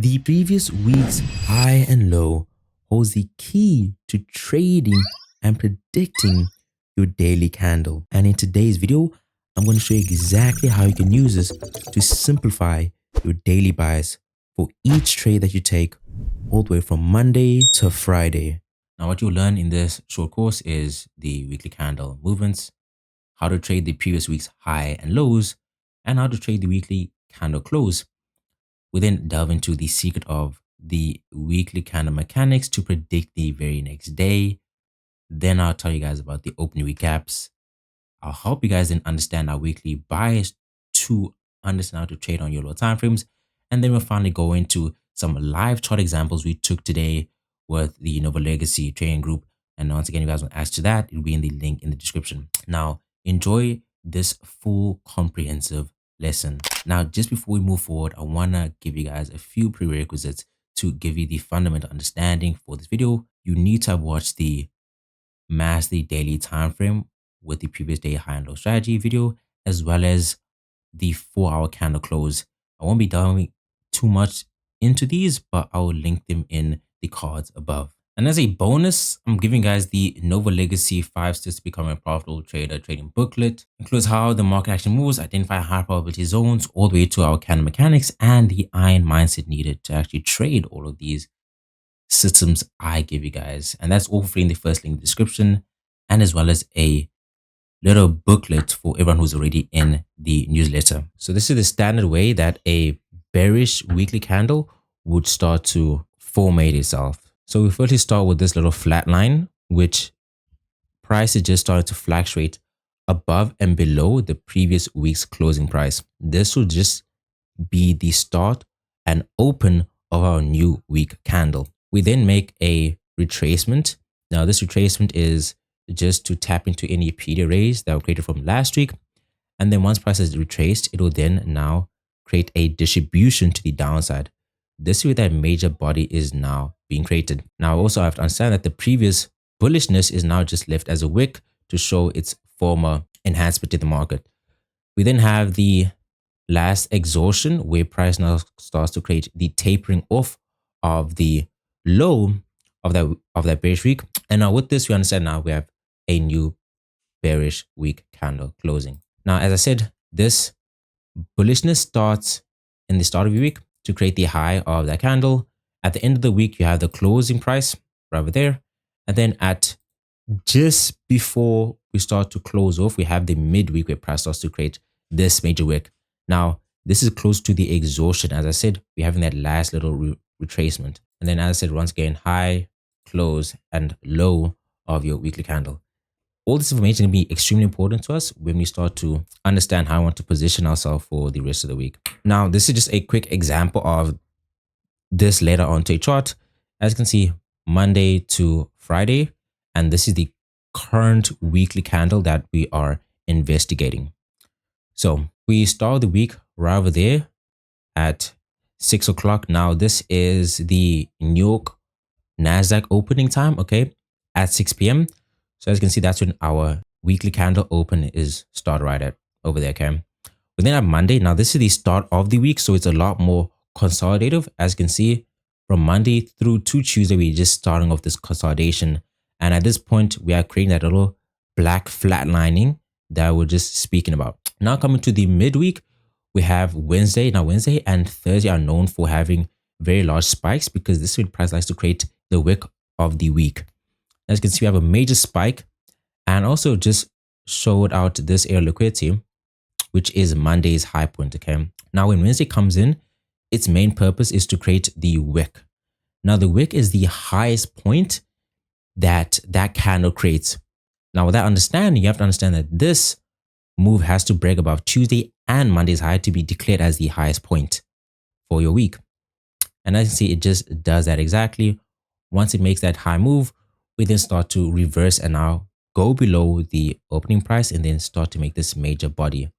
The previous week's high and low holds the key to trading and predicting your daily candle. And in today's video, I'm going to show you exactly how you can use this to simplify your daily buys for each trade that you take all the way from Monday to Friday. Now, what you'll learn in this short course is the weekly candle movements, how to trade the previous week's high and lows, and how to trade the weekly candle close. We then delve into the secret of the weekly candle mechanics to predict the very next day. Then I'll tell you guys about the opening week gaps. I'll help you guys then understand our weekly bias to understand how to trade on your lower time frames. And then we'll finally go into some live chart examples we took today with the Nova Legacy trading group. And once again, if you guys want to ask to that, it'll be in the link in the description. Now, enjoy this full comprehensive lesson. Now, just before we move forward, I want to give you guys a few prerequisites to give you the fundamental understanding for this video. You need to have watched the Master the Daily Time Frame with the previous day high and low strategy video, as well as the 4-hour candle close. I won't be diving too much into these, but I will link them in the cards above. And as a bonus, I'm giving you guys the Nova Legacy 5 Steps to Becoming a Profitable Trader trading booklet. Includes how the market actually moves, identify high probability zones, all the way to our candle mechanics and the iron mindset needed to actually trade all of these systems I give you guys. And that's all free in the first link in the description, and as well as a little booklet for everyone who's already in the newsletter. So this is the standard way that a bearish weekly candle would start to formate itself. So we firstly start with this little flat line, which price is just started to fluctuate above and below the previous week's closing price. This will just be the start and open of our new week candle. We then make a retracement. Now this retracement is just to tap into any PD arrays that were created from last week. And then once price is retraced, it will then now create a distribution to the downside. This is where that major body is now being created. Now also I have to understand that the previous bullishness is now just left as a wick to show its former enhancement to the market. We then have the last exhaustion where price now starts to create the tapering off of the low of that bearish week. And now with this, we understand now we have a new bearish week candle closing. Now, as I said, this bullishness starts in the start of your week to create the high of that candle. At the end of the week, you have the closing price right over there. And then at just before we start to close off, we have the midweek where price starts to create this major wick. Now, this is close to the exhaustion. As I said, we're having that last little retracement. And then as I said, once again, high, close, and low of your weekly candle. All this information is going to be extremely important to us when we start to understand how I want to position ourselves for the rest of the week. Now, this is just a quick example of this later onto a chart. As you can see, Monday to Friday, and this is the current weekly candle that we are investigating. So we start the week right over there at 6 o'clock. Now, this is the New York NASDAQ opening time, okay, at 6 p.m. So as you can see, that's when our weekly candle open is started right at over there, okay? We then have Monday. Now, this is the start of the week, so it's a lot more consolidative. As you can see, from Monday through to Tuesday, we're just starting off this consolidation. And at this point, we are creating that little black flatlining that we're just speaking about. Now, coming to the midweek, we have Wednesday. Now, Wednesday and Thursday are known for having very large spikes because this is when price likes to create the wick of the week. As you can see, we have a major spike and also just showed out this area liquidity, which is Monday's high point, okay? Now, when Wednesday comes in, its main purpose is to create the wick. Now, the wick is the highest point that candle creates. Now, with that understanding, you have to understand that this move has to break above Tuesday and Monday's high to be declared as the highest point for your week. And as you can see, it just does that exactly. Once it makes that high move, we then start to reverse and now go below the opening price and then start to make this major body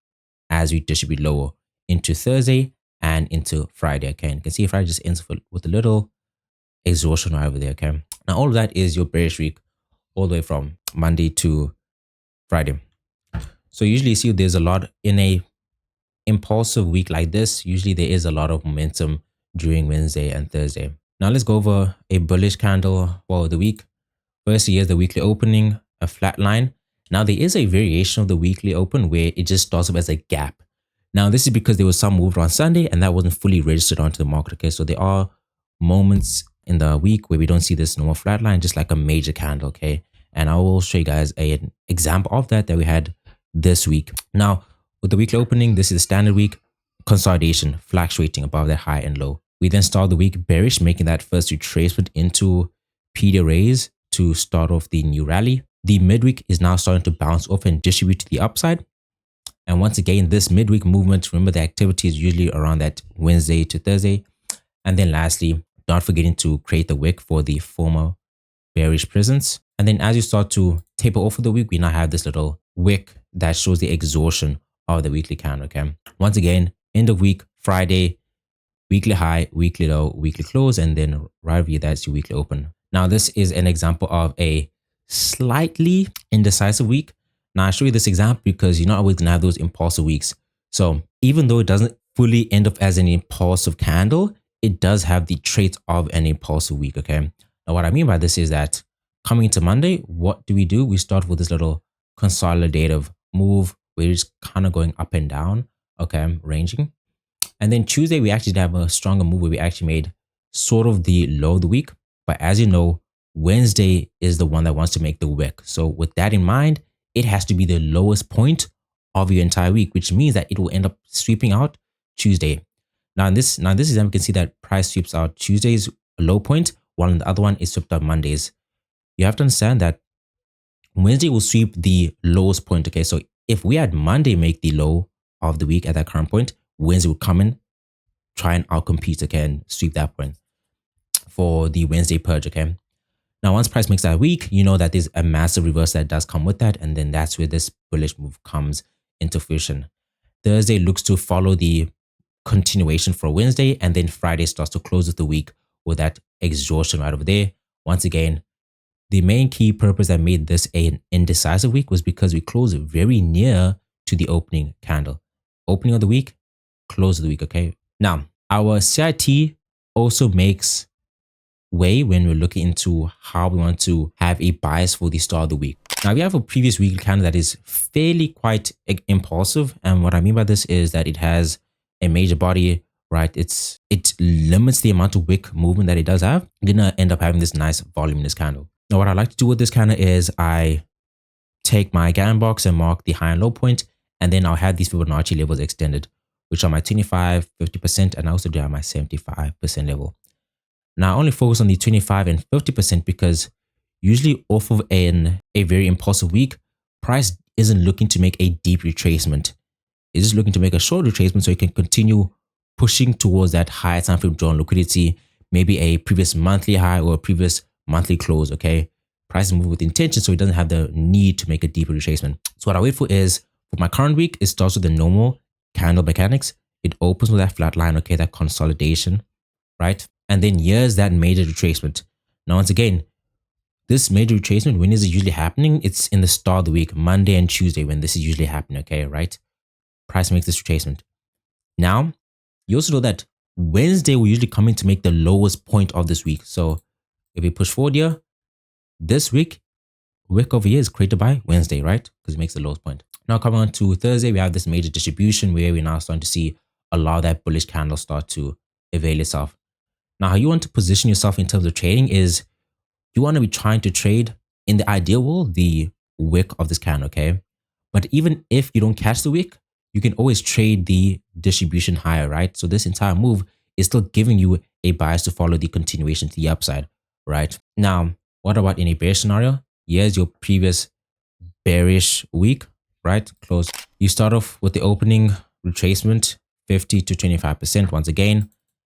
as we distribute lower into Thursday and into Friday, okay? And you can see Friday just ends with a little exhaustion right over there, okay? Now, all of that is your bearish week all the way from Monday to Friday. So usually you see there's a lot in a impulsive week like this. Usually there is a lot of momentum during Wednesday and Thursday. Now let's go over a bullish candle for the week. First, here's the weekly opening, a flat line. Now there is a variation of the weekly open where it just starts up as a gap. Now this is because there was some movement on Sunday and that wasn't fully registered onto the market. Okay, so there are moments in the week where we don't see this normal flat line, just like a major candle. Okay, and I will show you guys an example of that we had this week. Now with the weekly opening, this is the standard week consolidation, fluctuating above that high and low. We then start the week bearish, making that first retracement into PD raise to start off the new rally. The midweek is now starting to bounce off and distribute to the upside. And once again, this midweek movement, remember the activity is usually around that Wednesday to Thursday. And then lastly, not forgetting to create the wick for the former bearish presence. And then as you start to taper off of the week, we now have this little wick that shows the exhaustion of the weekly candle. Okay. Once again, end of week, Friday, weekly high, weekly low, weekly close, and then right over here, that's your weekly open. Now, this is an example of a slightly indecisive week. Now, I show you this example because you're not always going to have those impulsive weeks. So even though it doesn't fully end up as an impulsive candle, it does have the traits of an impulsive week. Okay. Now, what I mean by this is that coming into Monday, what do? We start with this little consolidative move where it's kind of going up and down. Okay, ranging. And then Tuesday, we actually have a stronger move where we actually made sort of the low of the week. But as you know, Wednesday is the one that wants to make the wick. So with that in mind, it has to be the lowest point of your entire week, which means that it will end up sweeping out Tuesday. Now in this example, you can see that price sweeps out Tuesday's low point, while the other one is swept out Mondays. You have to understand that Wednesday will sweep the lowest point. Okay, so if we had Monday make the low of the week at that current point, Wednesday will come in, try and outcompete, okay, and sweep that point for the Wednesday purge. Okay. Now, once price makes that week, you know that there's a massive reverse that does come with that. And then that's where this bullish move comes into fruition. Thursday looks to follow the continuation for Wednesday. And then Friday starts to close with the week with that exhaustion right over there. Once again, the main key purpose that made this an indecisive week was because we closed very near to the opening candle. Opening of the week, close of the week. Okay. Now, our CIT also makes way when we're looking into how we want to have a bias for the start of the week. Now we have a previous weekly candle that is fairly quite impulsive. And what I mean by this is that it has a major body, right? It limits the amount of wick movement that it does have. You're gonna end up having this nice volume in this candle. Now what I like to do with this candle is I take my Gann box and mark the high and low point, and then I'll have these Fibonacci levels extended, which are my 25, 50%, and I also do have my 75% level. Now I only focus on the 25 and 50% because usually off of a very impulsive week, price isn't looking to make a deep retracement. It's just looking to make a short retracement so it can continue pushing towards that higher time frame drawn liquidity, maybe a previous monthly high or a previous monthly close. Okay, price move with intention so it doesn't have the need to make a deeper retracement. So what I wait for is for my current week, it starts with the normal candle mechanics. It opens with that flat line, okay, that consolidation, right? And then here's that major retracement. Now, once again, this major retracement, when is it usually happening? It's in the start of the week, Monday and Tuesday, when this is usually happening, okay, right? Price makes this retracement. Now, you also know that Wednesday will usually come in to make the lowest point of this week. So if we push forward here, this week, wick over here is created by Wednesday, right? Because it makes the lowest point. Now coming on to Thursday, we have this major distribution where we're now starting to see a lot of that bullish candle start to avail itself. Now, how you want to position yourself in terms of trading is you want to be trying to trade in the ideal world, the wick of this candle, okay? But even if you don't catch the wick, you can always trade the distribution higher, right? So this entire move is still giving you a bias to follow the continuation to the upside, right? Now, what about in a bearish scenario? Here's your previous bearish week, right? Close. You start off with the opening retracement, 50 to 25% once again.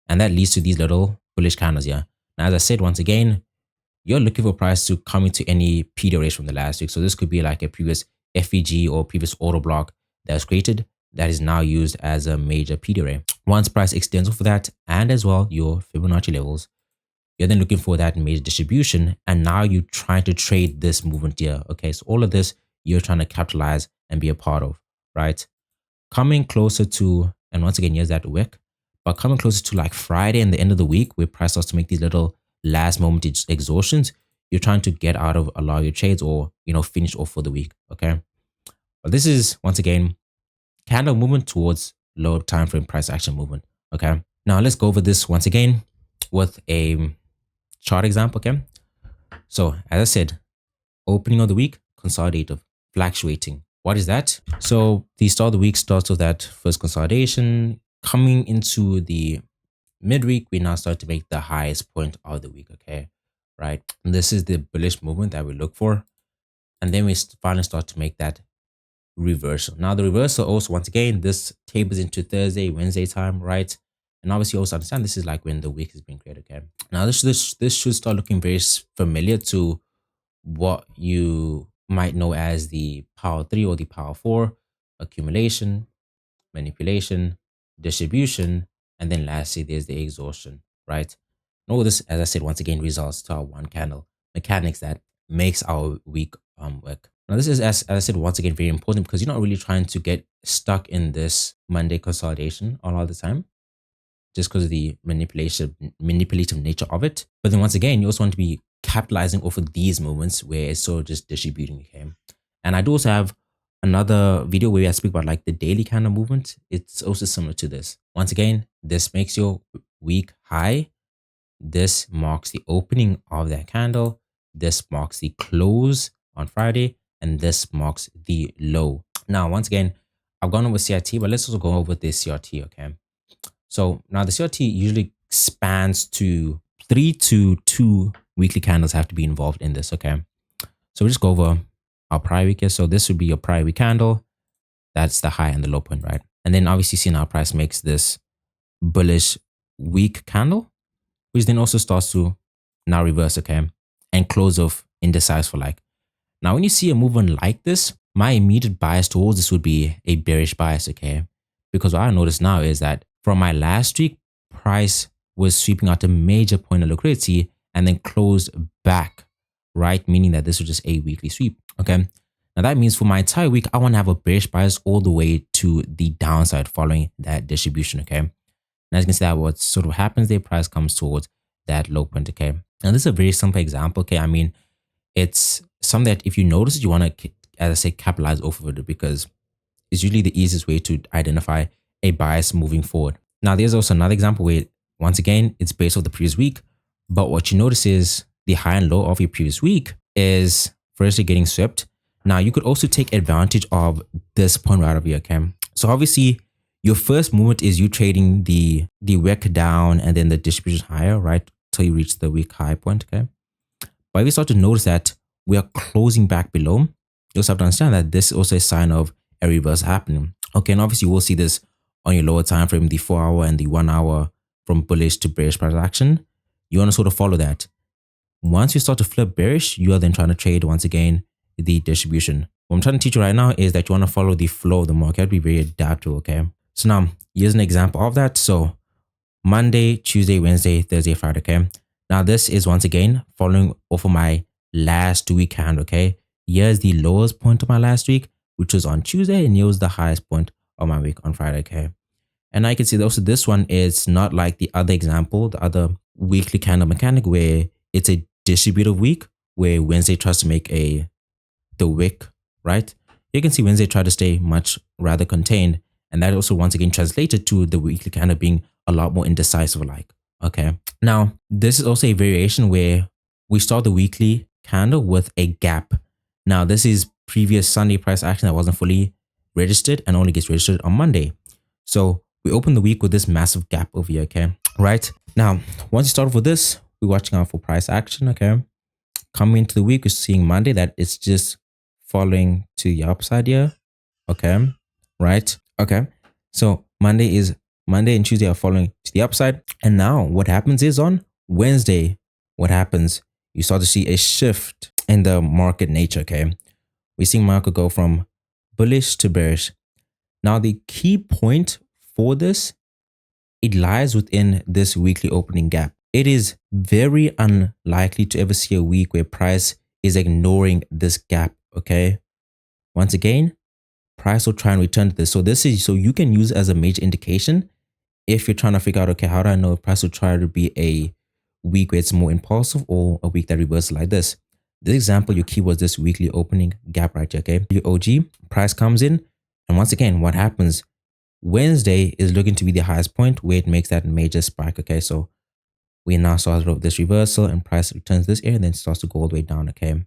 And that leads to these little bullish candles here. Now, as I said, once again, you're looking for price to come into any PD raise from the last week. So this could be like a previous FEG or previous order block that was created that is now used as a major PD ray. Once price extends off of that and as well your Fibonacci levels, you're then looking for that major distribution. And now you're trying to trade this movement here. Okay, so all of this you're trying to capitalize and be a part of, right? Coming closer to, and once again, here's that wick. But coming closer to like Friday and the end of the week, where price starts to make these little last moment exhaustions, you're trying to get out of a lot of your trades or, finish off for the week. Okay. But this is once again candle movement towards lower time frame price action movement. Okay. Now let's go over this once again with a chart example. Okay. So as I said, opening of the week, consolidative, fluctuating. What is that? So the start of the week starts with that first consolidation. Coming into the midweek, we now start to make the highest point of the week. Okay. Right. And this is the bullish movement that we look for. And then we finally start to make that reversal. Now the reversal also, once again, this tables into Thursday, Wednesday time, right? And obviously also understand this is like when the week is being created. Okay. Now this should start looking very familiar to what you might know as the power 3 or the power 4: accumulation, manipulation, distribution, and then lastly there's the exhaustion, right? And all this, as I said, once again results to our one candle mechanics that makes our week work. Now this is, as I said, once again very important, because you're not really trying to get stuck in this Monday consolidation all the time, just because of the manipulative nature of it. But then once again, you also want to be capitalizing off of these movements where it's sort of just distributing. Okay. And I do also have another video where I speak about like the daily candle movement. It's also similar to this. Once again, this makes your week high. This marks the opening of that candle. This marks the close on Friday. And this marks the low. Now, once again, I've gone over CRT, but let's also go over this CRT. Okay. So now the CRT usually spans to 3 to 2 weekly candles have to be involved in this. Okay. So we just go over our prior week here. So this would be your prior week candle. That's the high and the low point, right? And then obviously seeing our price makes this bullish week candle, which then also starts to now reverse. Okay. And close off indecisive for like. Now, when you see a movement like this, my immediate bias towards this would be a bearish bias. Okay. Because what I notice now is that from my last week, price was sweeping out a major point of liquidity and then closed back, right? Meaning that this was just a weekly sweep. Okay. Now that means for my entire week, I want to have a bearish bias all the way to the downside following that distribution. Okay. And as you can see, that what sort of happens there, price comes towards that low point. Okay. Now this is a very simple example. Okay. I mean, it's something that if you notice, you want to, as I say, capitalize off of it, because it's usually the easiest way to identify a bias moving forward. Now, there's also another example where, once again, it's based off the previous week. But what you notice is the high and low of your previous week is firstly getting swept. Now, you could also take advantage of this point right over here. Okay. So obviously, your first movement is you trading the wick down and then the distribution higher, right? Till you reach the week high point. Okay. But if you start to notice that we are closing back below, you also have to understand that this is also a sign of a reverse happening. Okay, and obviously you will see this on your lower time frame, the 4 hour and the 1 hour from bullish to bearish price action. You want to sort of follow that. Once you start to flip bearish, you are then trying to trade once again the distribution. What I'm trying to teach you right now is that you want to follow the flow of the market, be very adaptable. Okay, so now here's an example of that. So Monday, Tuesday, Wednesday, Thursday, Friday. Okay, now this is once again following off of my last week candle. Okay, here's the lowest point of my last week, which was on Tuesday, and here's the highest point of my week on Friday. Okay, and I can see also this one is not like the other example, the other weekly candle mechanic, where it's a distributive week where Wednesday tries to make the wick, right? You can see Wednesday tried to stay much rather contained, and that also once again translated to the weekly candle being a lot more indecisive like. Okay, now this is also a variation where we start the weekly candle with a gap. Now this is previous Sunday price action that wasn't fully registered and only gets registered on Monday. So we open the week with this massive gap over here. Okay, right? Now once you start off with this, we're watching out for price action. Okay, coming into the week, we're seeing Monday that it's just following to the upside here. Okay, right? Okay, so Monday and Tuesday are following to the upside. And now what happens is on Wednesday, what happens? You start to see a shift in the market nature. Okay, we're seeing market go from bullish to bearish. Now the key point for this, it lies within this weekly opening gap. It is very unlikely to ever see a week where price is ignoring this gap. Okay, once again, price will try and return to this. So this is, so you can use as a major indication if you're trying to figure out, okay, how do I know if price will try to be a week where it's more impulsive or a week that reverses like this? This example, your key was this weekly opening gap right here, okay? Your OG price comes in, and once again, what happens? Wednesday is looking to be the highest point where it makes that major spike, okay? So we now saw this reversal and price returns this area and then starts to go all the way down, okay?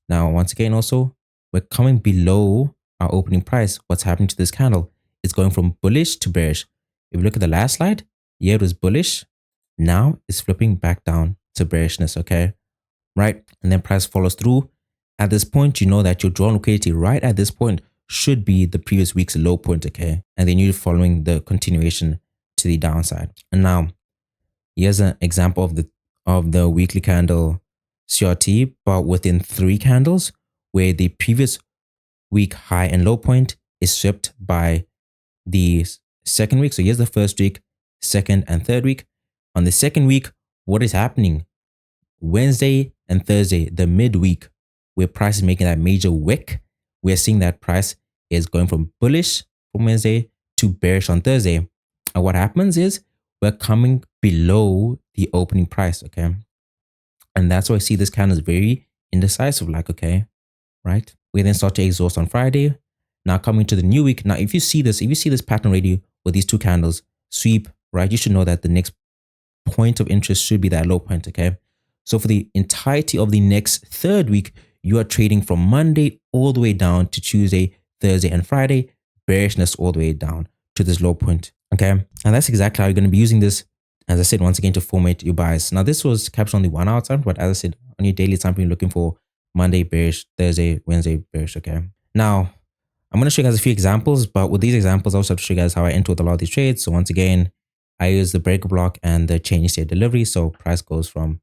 Now, once again, also, we're coming below our opening price. What's happening to this candle? It's going from bullish to bearish. If you look at the last slide, yeah, it was bullish. Now it's flipping back down to bearishness, okay? Right? And then price follows through. At this point, you know that your drawn liquidity right at this point should be the previous week's low point, okay? And then you're following the continuation to the downside. And now, here's an example of the weekly candle CRT, but within 3 candles, where the previous week high and low point is swept by the second week. So here's the first week, second and third week. On the second week, what is happening? Wednesday and Thursday, the midweek, where price is making that major wick, we're seeing that price is going from bullish from Wednesday to bearish on Thursday. And what happens is we're coming below the opening price, okay? And that's why I see this candle is very indecisive, like, okay, right? We then start to exhaust on Friday. Now coming to the new week. Now, if you see this pattern already with these 2 candles sweep, right, you should know that the next point of interest should be that low point, okay? So for the entirety of the next 3rd week, you are trading from Monday all the way down to Tuesday, Thursday, and Friday, bearishness all the way down to this low point, okay? And that's exactly how you're going to be using this, as I said, once again, to formate your buys. Now, this was captured on the 1 hour time, but as I said, on your daily time frame, you're looking for Monday bearish, Thursday, Wednesday bearish, okay? Now, I'm going to show you guys a few examples, but with these examples, I also have to show you guys how I enter with a lot of these trades. So once again, I use the breaker block and the change state delivery. So price goes from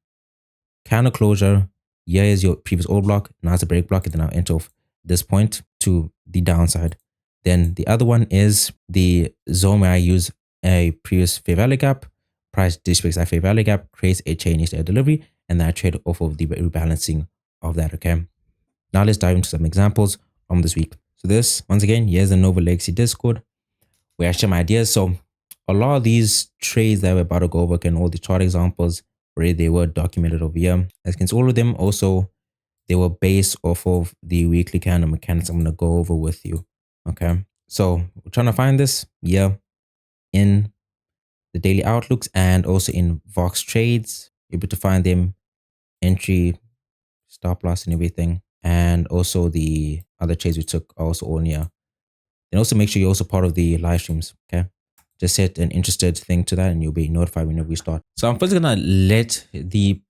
candle closure, here is your previous old block, now it's a break block, and then I'll enter off this point to the downside. Then the other one is the zone where I use a previous fair value gap, price disrespects that fair value gap, creates a change state delivery, and then I trade off of the rebalancing of that, okay? Now let's dive into some examples from this week. So this, once again, here's the Nova Legacy Discord where I share my ideas. So a lot of these trades that we're about to go over, and all the chart examples, where they were documented over here. As you can see, all of them also, they were based off of the weekly candle mechanics I'm going to go over with you. Okay. So we're trying to find this here in the daily outlooks and also in Vox trades, able to find them, entry, stop loss and everything. And also the other trades we took are also on here. And also make sure you're also part of the live streams. Okay. Just set an interested thing to that and you'll be notified whenever we start. So I'm first going to let the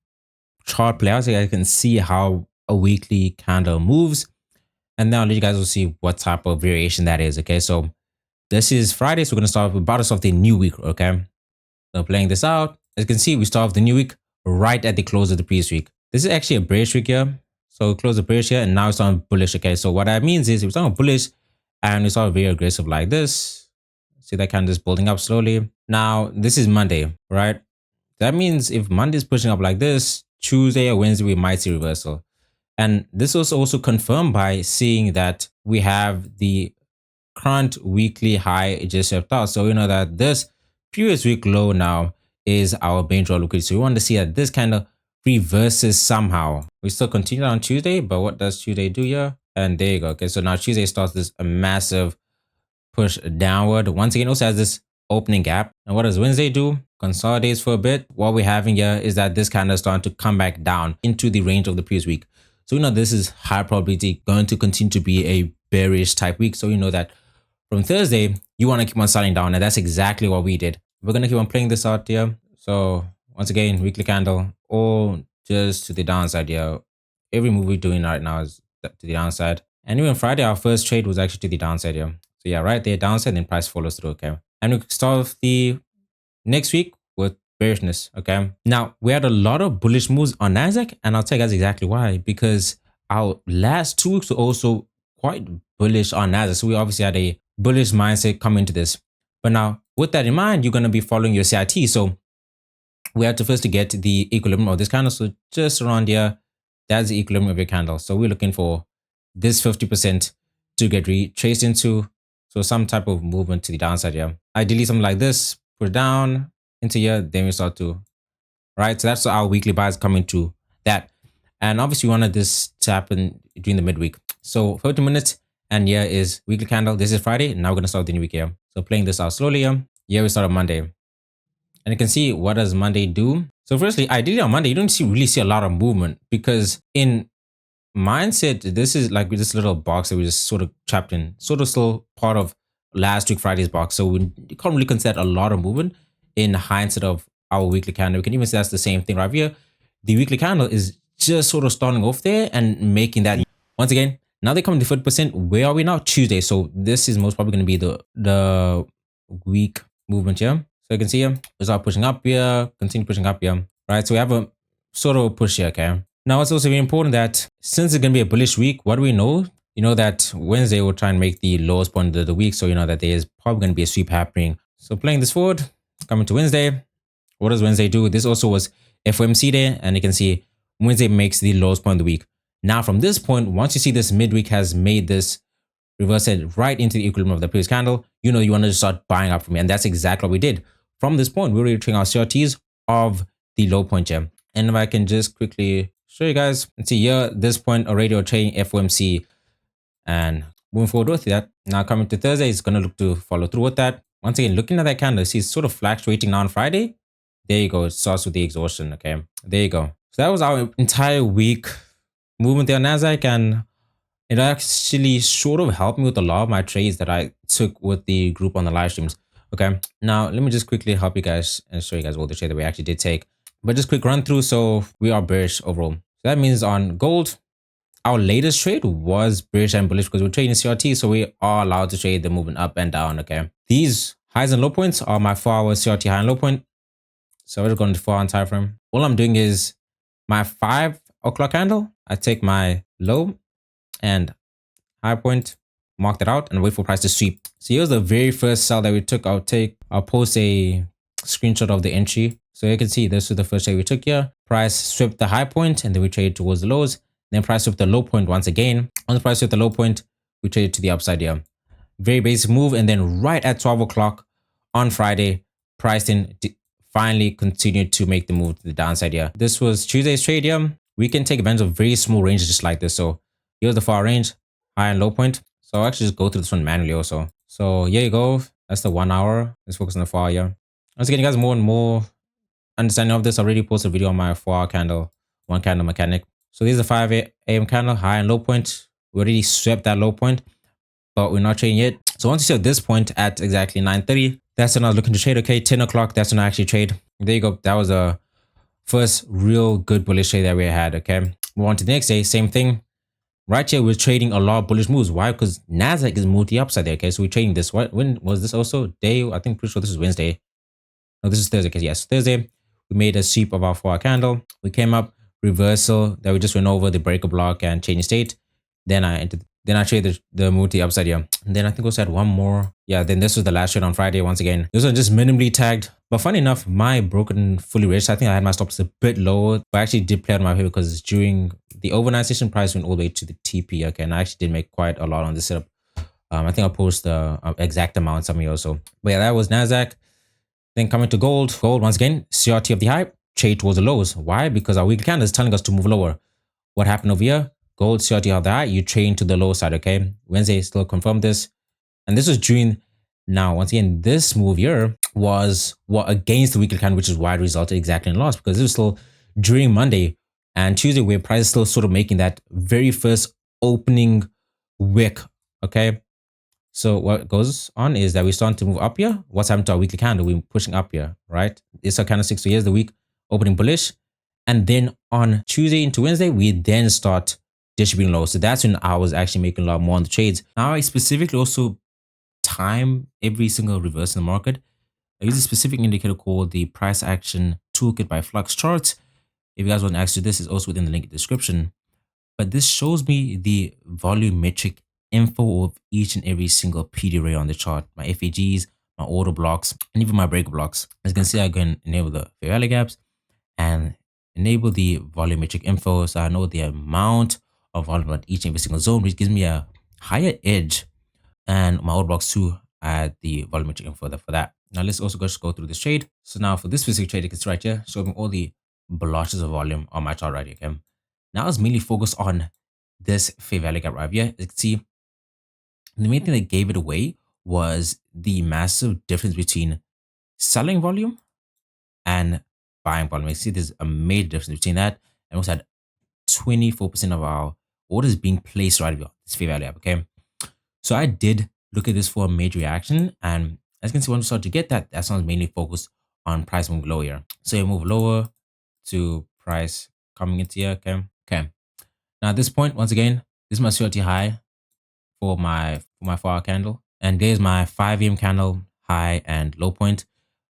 chart play out so you guys can see how a weekly candle moves. And now you guys will see what type of variation that is. Okay. So this is Friday. So we're going to start off the new week. Okay. So playing this out, as you can see, we start off the new week right at the close of the previous week. This is actually a bearish week here. So close the bearish here and now it's on bullish. Okay. So what that means is if it's on bullish and it's all very aggressive like this, see that candle is building up slowly. Now, this is Monday, right? That means if Monday is pushing up like this, Tuesday or Wednesday, we might see reversal. And this was also confirmed by seeing that we have the current weekly high just swept out. So we know that this previous week low now is our main draw liquidity. So we want to see that this kind of reverses somehow. We still continue on Tuesday, but what does Tuesday do here? And there you go. Okay, so now Tuesday starts this massive push downward. Once again, also has this opening gap. And what does Wednesday do? Consolidates for a bit. What we're having here is that this kind of starting to come back down into the range of the previous week. So you know this is high probability going to continue to be a bearish type week. So you know that from Thursday, you want to keep on selling down. And that's exactly what we did. We're going to keep on playing this out here. So once again, weekly candle, all just to the downside here. Every move we're doing right now is to the downside. And even Friday, our first trade was actually to the downside here. So yeah, right there, downside, then price follows through, okay? And we start off the next week with bearishness, okay? Now, we had a lot of bullish moves on Nasdaq, and I'll tell you guys exactly why. Because our last 2 weeks were also quite bullish on Nasdaq. So we obviously had a bullish mindset coming into this. But now, with that in mind, you're going to be following your CIT. So we have to first get the equilibrium of this candle. So just around here, that's the equilibrium of your candle. So we're looking for this 50% to get retraced into. So some type of movement to the downside here. Ideally something like this, push down into here, then we start to, right? So that's our weekly buys coming to that. And obviously we wanted this to happen during the midweek. So 30 minutes, and here is weekly candle. This is Friday. Now we're going to start the new week here. So playing this out slowly here. Here we start on Monday. And you can see, what does Monday do? So firstly, ideally on Monday, you don't really see a lot of movement, because in mindset, this is like this little box that we just sort of trapped in, sort of still part of last week Friday's box. So we can't really consider a lot of movement in hindsight of our weekly candle. We can even say that's the same thing right here. The weekly candle is just sort of starting off there and making that. Once again, now they come to 40%. Where are we now? Tuesday. So this is most probably going to be the week movement here. So you can see here, we start pushing up here, continue pushing up here, right? So we have a sort of push here, okay? Now it's also very important that since it's going to be a bullish week, what do we know? You know that Wednesday will try and make the lowest point of the week. So you know that there is probably going to be a sweep happening. So playing this forward, coming to Wednesday. What does Wednesday do? This also was FOMC day, and you can see Wednesday makes the lowest point of the week. Now from this point, once you see this midweek has made this reverse head right into the equilibrium of the previous candle, you know you want to start buying up from it. And that's exactly what we did. From this point, we're reaching our CRTs of the low point here. And if I can just quickly show you guys, let's see here, this point already we're trading FOMC and moving forward with that. Now coming to Thursday, it's going to look to follow through with that. Once again, looking at that candle, see it's sort of fluctuating now on Friday. There you go. It starts with the exhaustion. Okay, there you go. So that was our entire week movement there on Nasdaq, and it actually sort of helped me with a lot of my trades that I took with the group on the live streams. Okay, now let me just quickly help you guys and show you guys all the trade that we actually did take. But just quick run through. So we are bearish overall. So that means on gold, our latest trade was bearish and bullish because we're trading CRT. So we are allowed to trade the movement up and down. Okay, these highs and low points are my 4-hour CRT high and low point. So we're going to 4-hour time frame. All I'm doing is my 5 o'clock candle. I take my low and high point, mark that out, and wait for price to sweep. So here's the very first sell that we took. I'll post a screenshot of the entry. So you can see this is the first trade we took here. Price swept the high point, and then we traded towards the lows. Then price swept the low point once again. On the price swept the low point, we traded to the upside here. Very basic move. And then right at 12 o'clock on Friday, price then finally continued to make the move to the downside here. This was Tuesday's trade here. We can take advantage of very small ranges just like this. So here's the far range, high and low point. So I'll actually just go through this one manually also. So here you go. That's the 1 hour. Let's focus on the 4 hour here. Once again, you guys more and more understanding of this. I already posted a video on my 4-hour candle, 1 candle mechanic. So this is the 5 a.m. candle, high and low point. We already swept that low point, but we're not trading yet. So once you see at this point at exactly 9:30, that's when I was looking to trade. Okay, 10 o'clock, that's when I actually trade. There you go. That was a first real good bullish trade that we had. Okay, move on to the next day, same thing. Right here, we're trading a lot of bullish moves. Why? Because Nasdaq is moved the upside there. Okay, so we're trading this. When was this also? Day, I think pretty sure this is Wednesday. No, this is Thursday. Okay, yes, Thursday. We made a sweep of our 4-hour candle. We came up, reversal that we just went over the breaker block and change state. Then I traded the move to the upside here. And then I think we also had one more. Yeah, then this was the last trade on Friday once again. This one just minimally tagged. But funny enough, my broken fully registered, I think I had my stops a bit lower. But I actually did play on my favor because during the overnight session, price went all the way to the TP. Okay, and I actually did make quite a lot on this setup. I think I'll post the exact amount somewhere also. But yeah, that was Nasdaq. Then coming to gold. Gold, once again, CRT of the high, trade towards the lows. Why? Because our weekly candle is telling us to move lower. What happened over here? Gold, CRT of the high, you trade to the low side, okay? Wednesday still confirmed this. And this was during, now, once again, this move here was against the weekly candle, which is why it resulted exactly in loss, because it was still during Monday and Tuesday, where price is still sort of making that very first opening wick, okay? So what goes on is that we start to move up here. What's happened to our weekly candle? We're pushing up here, right? It's our candlestick. So here's the week opening bullish. And then on Tuesday into Wednesday, we then start distributing low. So that's when I was actually making a lot more on the trades. Now I specifically also time every single reverse in the market. I use a specific indicator called the price action toolkit by Flux Charts. If you guys want access to this, it's also within the link in the description. But this shows me the volumetric info of each and every single PD array on the chart, my FAGs, my order blocks, and even my breaker blocks. As you can see, I can enable the fair value gaps and enable the volumetric info. So I know the amount of volume at each and every single zone, which gives me a higher edge. And my order blocks too, add the volumetric info for that. Now let's also just go through this trade. So now for this specific trade, you can see right here, showing all the blotches of volume on my chart right here. Okay. Now I was mainly focused on this fair value gap right here. As you can see, the main thing that gave it away was the massive difference between selling volume and buying volume. You see there's a major difference between that. And we also had 24% of our orders being placed right here. This fair value gap. Okay. So I did look at this for a major reaction. And as you can see, when we start to get that, that's not mainly focused on price move lower here. So you move lower to price coming into here. Okay. Okay. Now at this point, once again, this is my CLT high for my 4-hour candle. And there's my 5 AM candle high and low point.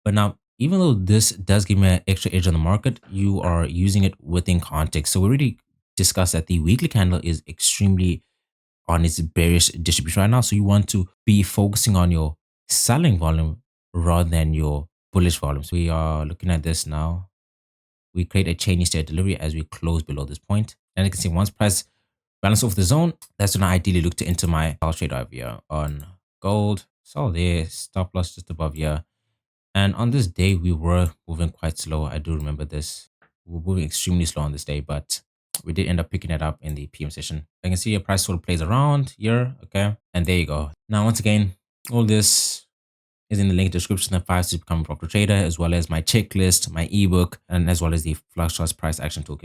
But now, even though this does give me an extra edge on the market, you are using it within context. So we already discussed that the weekly candle is extremely on its bearish distribution right now. So you want to be focusing on your selling volume rather than your bullish volume. So we are looking at this now. We create a chaining state delivery as we close below this point. And you can see once price balance off the zone, that's when I ideally look to enter my power trade over here on gold. So there, stop loss just above here. And on this day, we were moving quite slow. I do remember this. We were moving extremely slow on this day, but we did end up picking it up in the PM session. I can see your price sort of plays around here. Okay. And there you go. Now, once again, all this is in the link description that files to become a proper trader, as well as my checklist, my ebook, and as well as the Flux Charts price action toolkit.